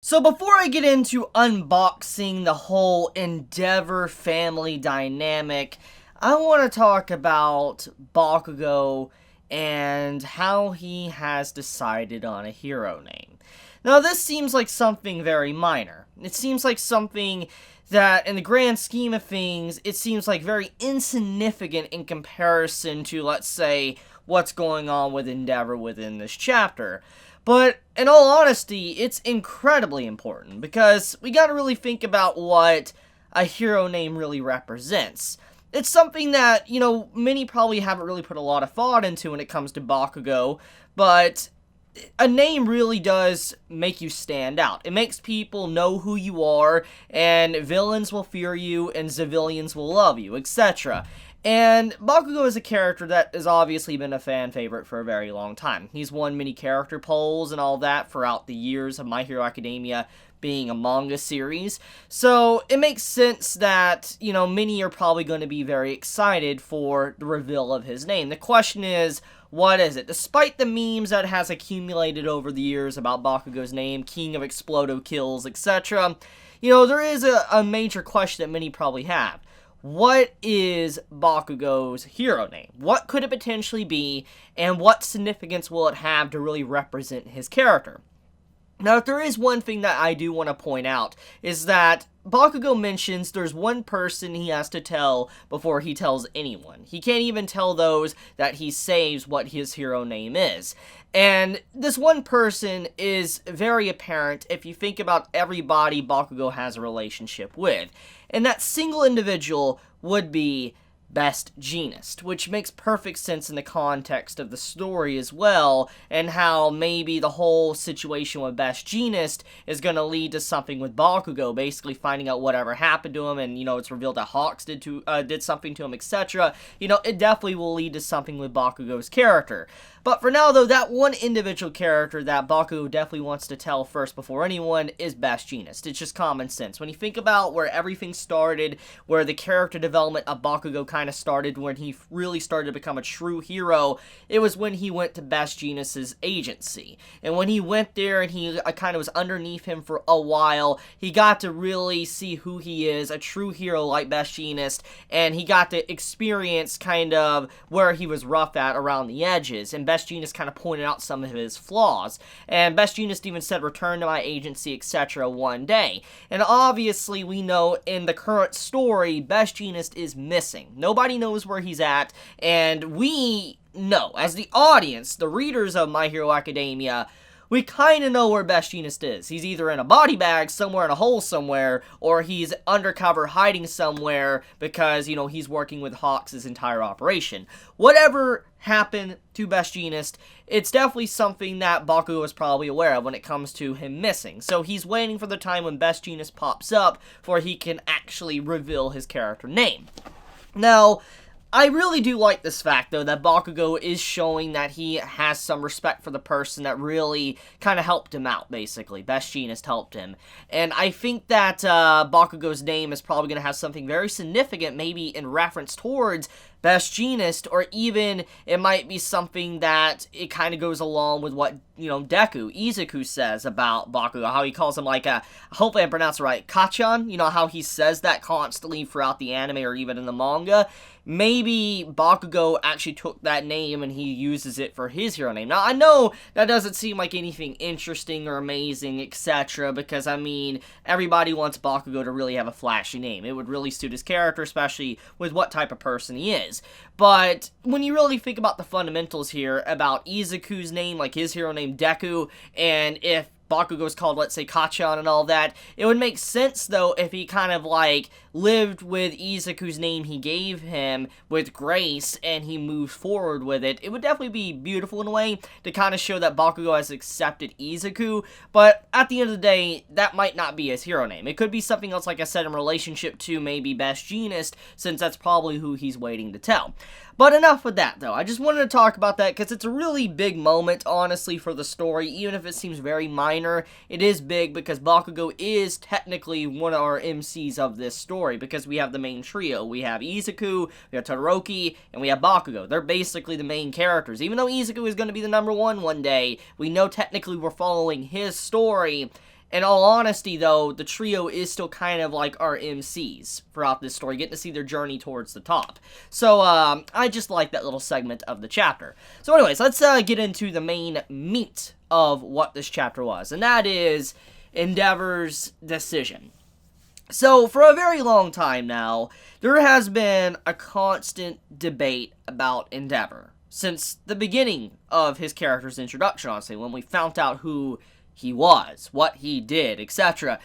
So before I get into unboxing the whole Endeavour family dynamic, I want to talk about Bakugo and how he has decided on a hero name. Now this seems like something very minor. It seems like something that, in the grand scheme of things, it seems like very insignificant in comparison to, let's say, what's going on with Endeavour within this chapter. But, in all honesty, it's incredibly important, because we gotta really think about what a hero name really represents. It's something that, many probably haven't really put a lot of thought into when it comes to Bakugo, but a name really does make you stand out. It makes people know who you are, and villains will fear you, and civilians will love you, etc. And Bakugo is a character that has obviously been a fan favorite for a very long time. He's won many character polls and all that throughout the years of My Hero Academia being a manga series. So it makes sense that, many are probably going to be very excited for the reveal of his name. The question is, what is it? Despite the memes that has accumulated over the years about Bakugo's name, King of Explodo Kills, etc., there is a major question that many probably have. What is Bakugo's hero name? What could it potentially be, and what significance will it have to really represent his character? Now, if there is one thing that I do want to point out, is that Bakugo mentions there's one person he has to tell before he tells anyone. He can't even tell those that he saves what his hero name is. And this one person is very apparent if you think about everybody Bakugo has a relationship with. And that single individual would be Best Jeanist, which makes perfect sense in the context of the story as well, and how maybe the whole situation with Best Jeanist is going to lead to something with Bakugo, basically finding out whatever happened to him, and, it's revealed that Hawks did something to him, etc. It definitely will lead to something with Bakugo's character. But for now, though, that one individual character that Bakugo definitely wants to tell first before anyone is Best Jeanist. It's just common sense. When you think about where everything started, where the character development of Bakugo kind of started, when he really started to become a true hero, it was when he went to Best Jeanist's agency. And when he went there and he kind of was underneath him for a while, he got to really see who he is, a true hero like Best Jeanist, and he got to experience kind of where he was rough at around the edges. And Best Jeanist kind of pointed out some of his flaws. And Best Jeanist even said, "Return to my agency, etc. one day." And obviously, we know in the current story, Best Jeanist is missing. Nobody knows where he's at, and we know, as the audience, the readers of My Hero Academia, we kind of know where Best Jeanist is. He's either in a body bag somewhere in a hole somewhere, or he's undercover hiding somewhere because, he's working with Hawks' entire operation. Whatever happened to Best Jeanist, it's definitely something that Bakugo is probably aware of when it comes to him missing. So he's waiting for the time when Best Jeanist pops up before he can actually reveal his character name. Now, I really do like this fact, though, that Bakugo is showing that he has some respect for the person that really kind of helped him out, basically. Best Jeanist helped him. And I think that Bakugo's name is probably going to have something very significant, maybe in reference towards Best Jeanist, or even it might be something that it kind of goes along with what, Izuku says about Bakugo, how he calls him hopefully I pronounce it right, Kachan, how he says that constantly throughout the anime or even in the manga. Maybe Bakugo actually took that name and he uses it for his hero name. Now, I know that doesn't seem like anything interesting or amazing, etc., because, everybody wants Bakugo to really have a flashy name. It would really suit his character, especially with what type of person he is. But when you really think about the fundamentals here about Izuku's name, like his hero name Deku, and if Bakugo's called, let's say, Kachan and all that, it would make sense, though, if he kind of, lived with Izuku's name he gave him with grace, and he moved forward with it. It would definitely be beautiful in a way to kind of show that Bakugo has accepted Izuku, but at the end of the day, that might not be his hero name. It could be something else, like I said, in relationship to maybe Best Jeanist, since that's probably who he's waiting to tell. But enough with that, though. I just wanted to talk about that because it's a really big moment, honestly, for the story. Even if it seems very minor, it is big because Bakugo is technically one of our MCs of this story, because we have the main trio. We have Izuku, we have Todoroki, and we have Bakugo. They're basically the main characters. Even though Izuku is going to be the number one day, we know technically we're following his story. In all honesty, though, the trio is still kind of like our MCs throughout this story, getting to see their journey towards the top. So, I just like that little segment of the chapter. So anyways, let's get into the main meat of what this chapter was, and that is Endeavour's decision. So, for a very long time now, there has been a constant debate about Endeavour. Since the beginning of his character's introduction, honestly, when we found out who he was, what he did, etc.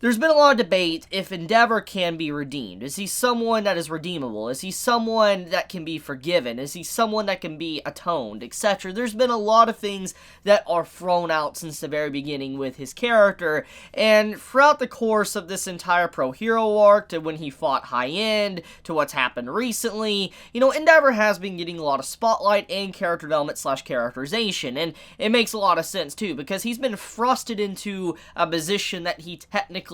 There's been a lot of debate if Endeavour can be redeemed. Is he someone that is redeemable? Is he someone that can be forgiven? Is he someone that can be atoned, etc.? There's been a lot of things that are thrown out since the very beginning with his character, and throughout the course of this entire Pro Hero arc, to when he fought High End, to what's happened recently, Endeavour has been getting a lot of spotlight and character development / characterization, and it makes a lot of sense too, because he's been thrusted into a position that he technically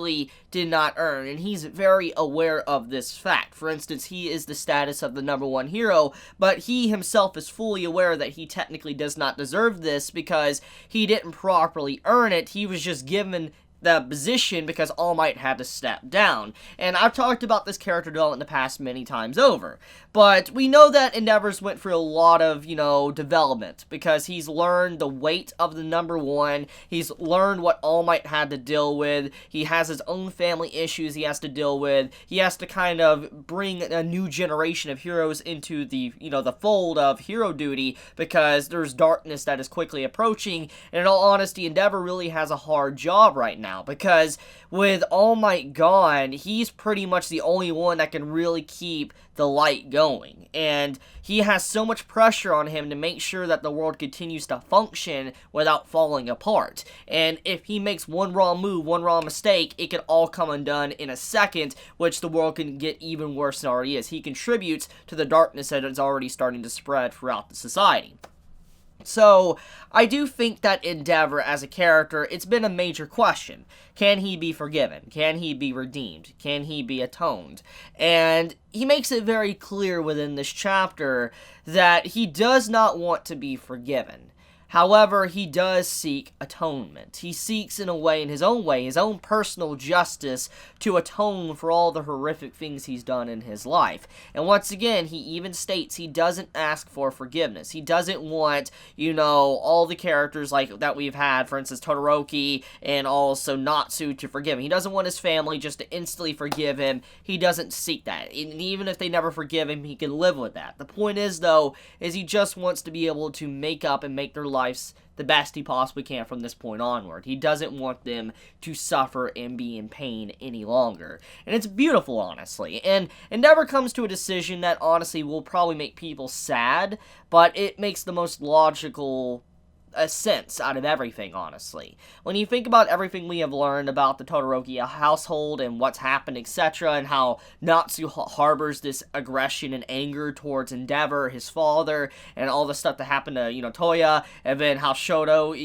did not earn, and he's very aware of this fact. For instance, he is the status of the number one hero, but he himself is fully aware that he technically does not deserve this because he didn't properly earn it. He was just given the position because All Might had to step down. And I've talked about this character development in the past many times over. But we know that Endeavours went through a lot of, development, because he's learned the weight of the number one, he's learned what All Might had to deal with, he has his own family issues he has to deal with, he has to kind of bring a new generation of heroes into the, the fold of hero duty, because there's darkness that is quickly approaching, and in all honesty, Endeavour really has a hard job right now, because with All Might gone, he's pretty much the only one that can really keep the light going, and he has so much pressure on him to make sure that the world continues to function without falling apart. And if he makes one wrong move, one wrong mistake, it can all come undone in a second, which the world can get even worse than it already is. He contributes to the darkness that is already starting to spread throughout the society. So, I do think that Endeavour, as a character, it's been a major question. Can he be forgiven? Can he be redeemed? Can he be atoned? And he makes it very clear within this chapter that he does not want to be forgiven. However, he does seek atonement. He seeks, in a way, in his own personal justice to atone for all the horrific things he's done in his life. And once again, he even states he doesn't ask for forgiveness. He doesn't want, all the characters like that we've had, for instance, Todoroki and also Natsu, to forgive him. He doesn't want his family just to instantly forgive him. He doesn't seek that. And even if they never forgive him, he can live with that. The point is, though, is he just wants to be able to make up and make their lives the best he possibly can from this point onward. He doesn't want them to suffer and be in pain any longer. And it's beautiful, honestly. And Endeavour comes to a decision that, honestly, will probably make people sad, but it makes the most logical sense out of everything, honestly. When you think about everything we have learned about the Todoroki household and what's happened, etc., and how Natsu harbors this aggression and anger towards Endeavour, his father, and all the stuff that happened to, Toya, and then how Shoto,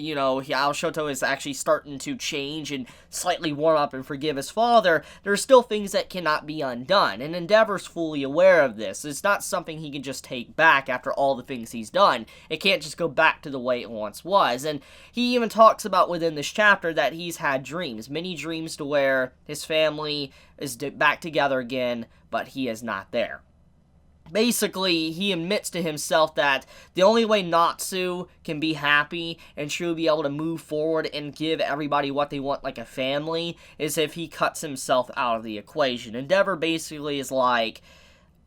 how Shoto is actually starting to change and slightly warm up and forgive his father, there are still things that cannot be undone, and Endeavour's fully aware of this. It's not something he can just take back after all the things he's done. It can't just go back to the way it once was. And he even talks about within this chapter that he's had dreams, many dreams, to where his family is back together again, but he is not there. Basically, he admits to himself that the only way Natsu can be happy and truly be able to move forward and give everybody what they want like a family is if he cuts himself out of the equation. Endeavour basically is like,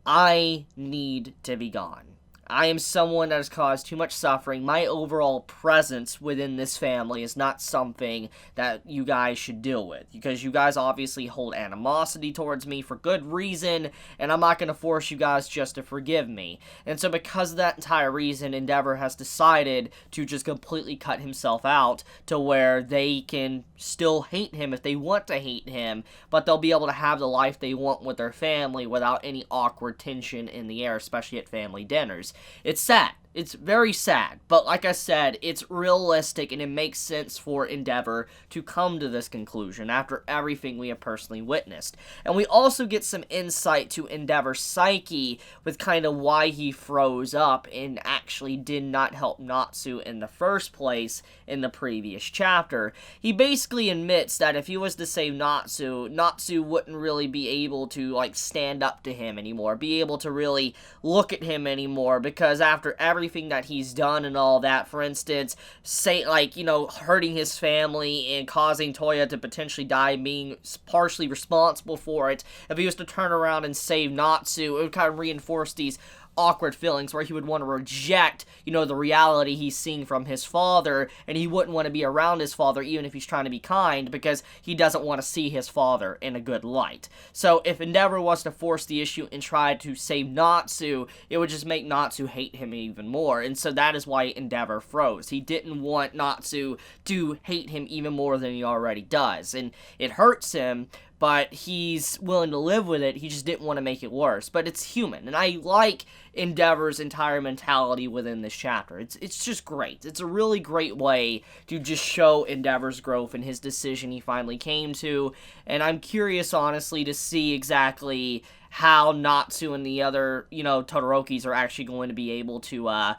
I need to be gone. I am someone that has caused too much suffering. My overall presence within this family is not something that you guys should deal with, because you guys obviously hold animosity towards me for good reason, and I'm not going to force you guys just to forgive me. And so because of that entire reason, Endeavour has decided to just completely cut himself out to where they can still hate him if they want to hate him, but they'll be able to have the life they want with their family without any awkward tension in the air, especially at family dinners. It's sad. It's very sad, but like I said, it's realistic and it makes sense for Endeavour to come to this conclusion after everything we have personally witnessed. And we also get some insight to Endeavour's psyche with kind of why he froze up and actually did not help Natsu in the first place in the previous chapter. He basically admits that if he was to save Natsu, Natsu wouldn't really be able to, like, stand up to him anymore, be able to really look at him anymore, because after everything that he's done and all that, for instance, say, like, you know, hurting his family and causing Toya to potentially die, being partially responsible for it, if he was to turn around and save Natsu, it would kind of reinforce these awkward feelings where he would want to reject, you know, the reality he's seeing from his father, and he wouldn't want to be around his father even if he's trying to be kind, because he doesn't want to see his father in a good light. So if Endeavour was to force the issue and try to save Natsu, it would just make Natsu hate him even more, and so that is why Endeavour froze. He didn't want Natsu to hate him even more than he already does, and it hurts him, but he's willing to live with it. He just didn't want to make it worse. But it's human, and I like Endeavour's entire mentality within this chapter. It's just great. It's a really great way to just show Endeavour's growth and his decision he finally came to, and I'm curious, honestly, to see exactly how Natsu and the other, you know, Todorokis are actually going to be able to,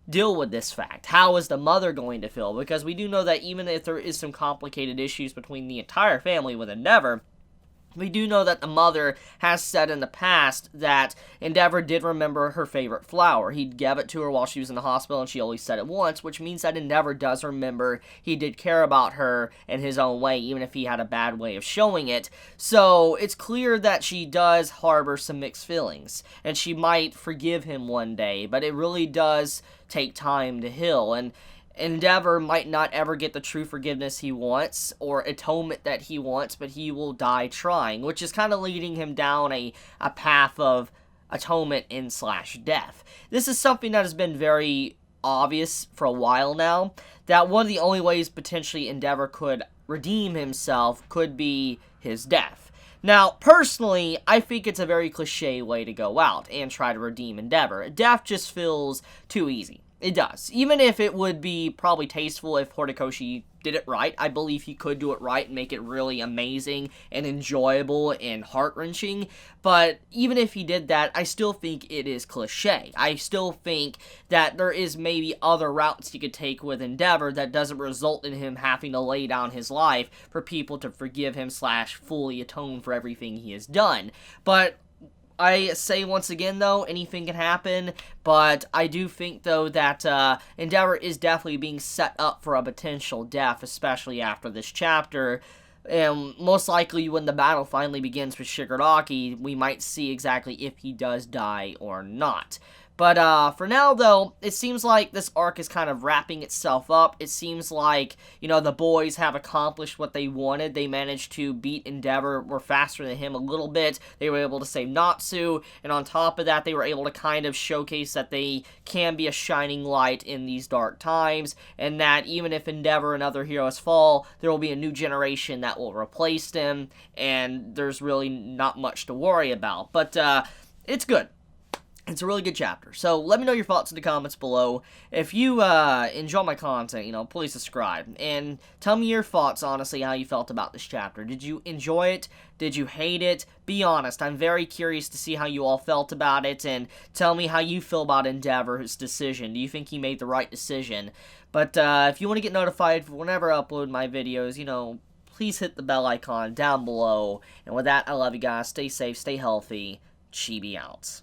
deal with this fact. How is the mother going to feel? Because we do know that even if there is some complicated issues between the entire family with Endeavour, we do know that the mother has said in the past that Endeavour did remember her favorite flower. He gave it to her while she was in the hospital, and she only said it once, which means that Endeavour does remember he did care about her in his own way, even if he had a bad way of showing it. So it's clear that she does harbor some mixed feelings, and she might forgive him one day, but it really does take time to heal, and Endeavour might not ever get the true forgiveness he wants or atonement that he wants, but he will die trying, which is kind of leading him down a path of atonement in slash death. This is something that has been very obvious for a while now, that one of the only ways potentially Endeavour could redeem himself could be his death. Now, personally, I think it's a very cliche way to go out and try to redeem Endeavour. Death just feels too easy. It does. Even if it would be probably tasteful if Horikoshi did it right, I believe he could do it right and make it really amazing and enjoyable and heart-wrenching. But even if he did that, I still think it is cliche. I still think that there is maybe other routes he could take with Endeavour that doesn't result in him having to lay down his life for people to forgive him slash fully atone for everything he has done. But I say once again, though, anything can happen, but I do think, though, that Endeavour is definitely being set up for a potential death, especially after this chapter. And most likely, when the battle finally begins with Shigaraki, we might see exactly if he does die or not. But for now, though, it seems like this arc is kind of wrapping itself up. It seems like, you know, the boys have accomplished what they wanted. They managed to beat Endeavour, were faster than him a little bit. They were able to save Natsu, and on top of that, they were able to kind of showcase that they can be a shining light in these dark times, and that even if Endeavour and other heroes fall, there will be a new generation that will replace them, and there's really not much to worry about. But it's good. It's a really good chapter. So let me know your thoughts in the comments below. If you enjoy my content, you know, please subscribe. And tell me your thoughts, honestly, how you felt about this chapter. Did you enjoy it? Did you hate it? Be honest. I'm very curious to see how you all felt about it. And tell me how you feel about Endeavour's decision. Do you think he made the right decision? But if you want to get notified whenever I upload my videos, you know, please hit the bell icon down below. And with that, I love you guys. Stay safe. Stay healthy. Chibi out.